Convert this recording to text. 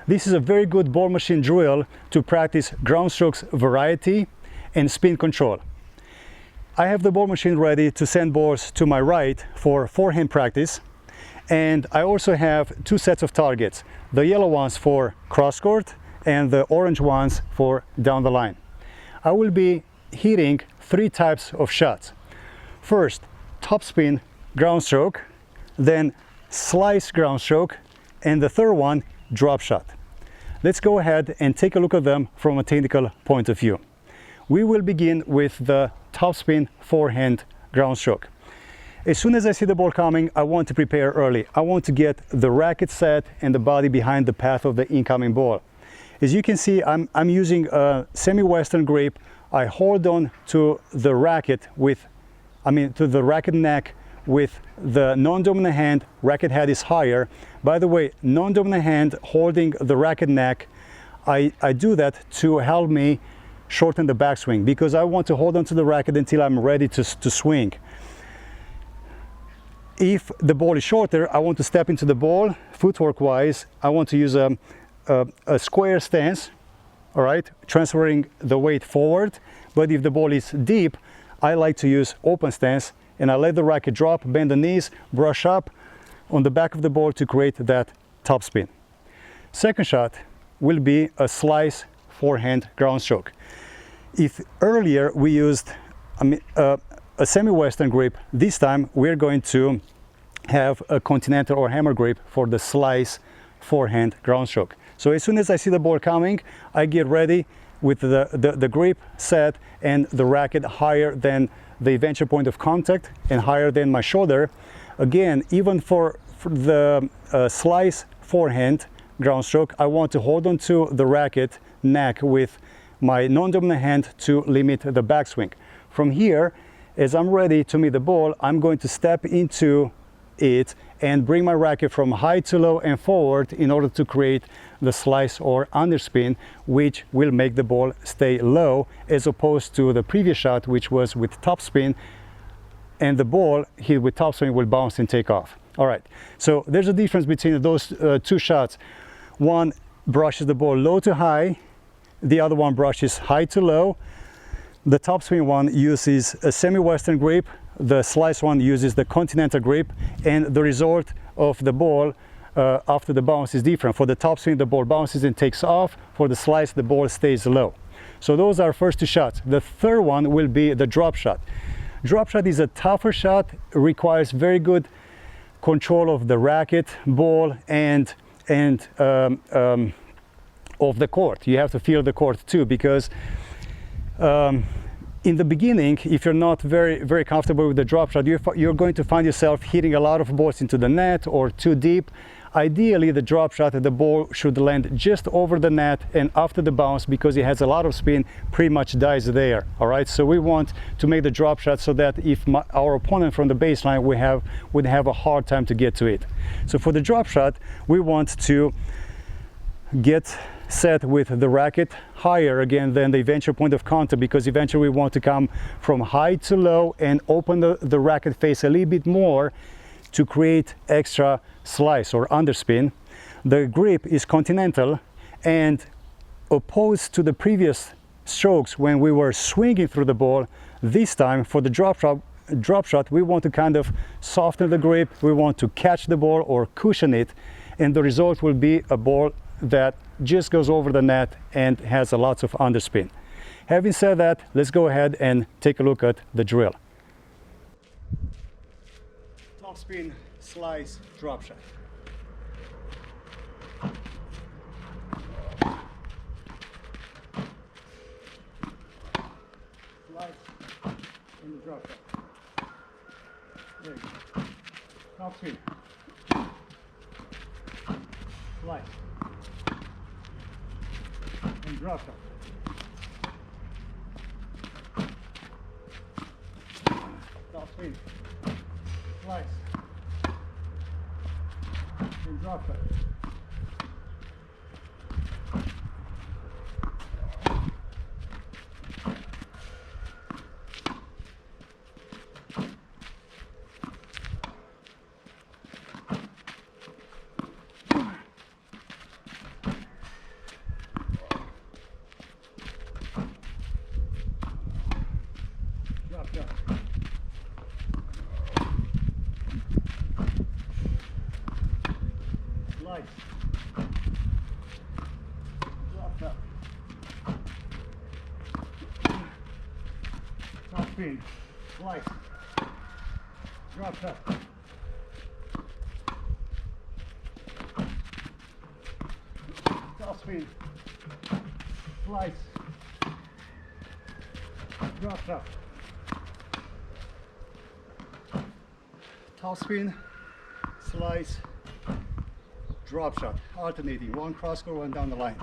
This is a very good ball machine drill to practice ground strokes variety and spin control. I have the ball machine ready to send balls to my right for forehand practice, and I also have two sets of targets, the yellow ones for cross court and the orange ones for down the line. I will be hitting three types of shots. First, topspin ground stroke, then slice ground stroke, and the third one, drop shot. Let's go ahead and take a look at them from a technical point of view. We will begin with the topspin forehand ground stroke. As soon as I see the ball coming, I want to prepare early. I want to get the racket set and the body behind the path of the incoming ball. As you can see, I'm using a semi-western grip. I hold on to the racket to the racket neck with the non-dominant hand. Racket head is higher. By the way, non-dominant hand holding the racket neck, I do that to help me shorten the backswing, because I want to hold on to the racket until I'm ready to swing. If the ball is shorter, I want to step into the ball. Footwork wise, I want to use a square stance, all right, transferring the weight forward. But if the ball is deep, I like to use open stance, and I let the racket drop, bend the knees, brush up on the back of the ball to create that topspin. Second shot will be a slice forehand ground stroke. If earlier we used a semi-western grip, this time we're going to have a continental or hammer grip for the slice forehand ground stroke. So as soon as I see the ball coming, I get ready with the grip set and the racket higher than the eventual point of contact and higher than my shoulder. Again, even for the slice forehand ground stroke, I want to hold on to the racket neck with my non-dominant hand to limit the backswing. From here, as I'm ready to meet the ball, I'm going to step into it and bring my racket from high to low and forward in order to create the slice or underspin, which will make the ball stay low, as opposed to the previous shot, which was with topspin, and the ball hit with topspin will bounce and take off. All right, so there's a difference between those two shots. One brushes the ball low to high, the other one brushes high to low. The topspin one uses a semi-western grip, the slice one uses the continental grip, and the result of the ball after the bounce is different. For the topspin, the ball bounces and takes off. For the slice, the ball stays low. So those are first two shots. The third one will be the drop shot. Drop shot is a tougher shot, requires very good control of the racket, ball, and of the court. You have to feel the court too, because in the beginning, if you're not very comfortable with the drop shot, you're going to find yourself hitting a lot of balls into the net or too deep. Ideally, the drop shot, the ball should land just over the net, and after the bounce, because it has a lot of spin, pretty much dies there. All right, so we want to make the drop shot so that if our opponent from the baseline would have a hard time to get to it. So for the drop shot, we want to get set with the racket higher again than the eventual point of contact, because eventually we want to come from high to low and open the racket face a little bit more to create extra slice or underspin. The grip is continental, and opposed to the previous strokes when we were swinging through the ball, this time for the drop shot we want to kind of soften the grip. We want to catch the ball or cushion it, and the result will be a ball that just goes over the net and has a lots of underspin. Having said that, let's go ahead and take a look at the drill. Topspin, slice, drop shot. Slice and the drop shot. There you go. Topspin. Slice. And drop shot. Topspin. Slice. And drop shot. slice, drop top, top spin, slice, drop top, top spin, slice, drop top, top spin, slice, drop shot, alternating, one cross court, one down the line.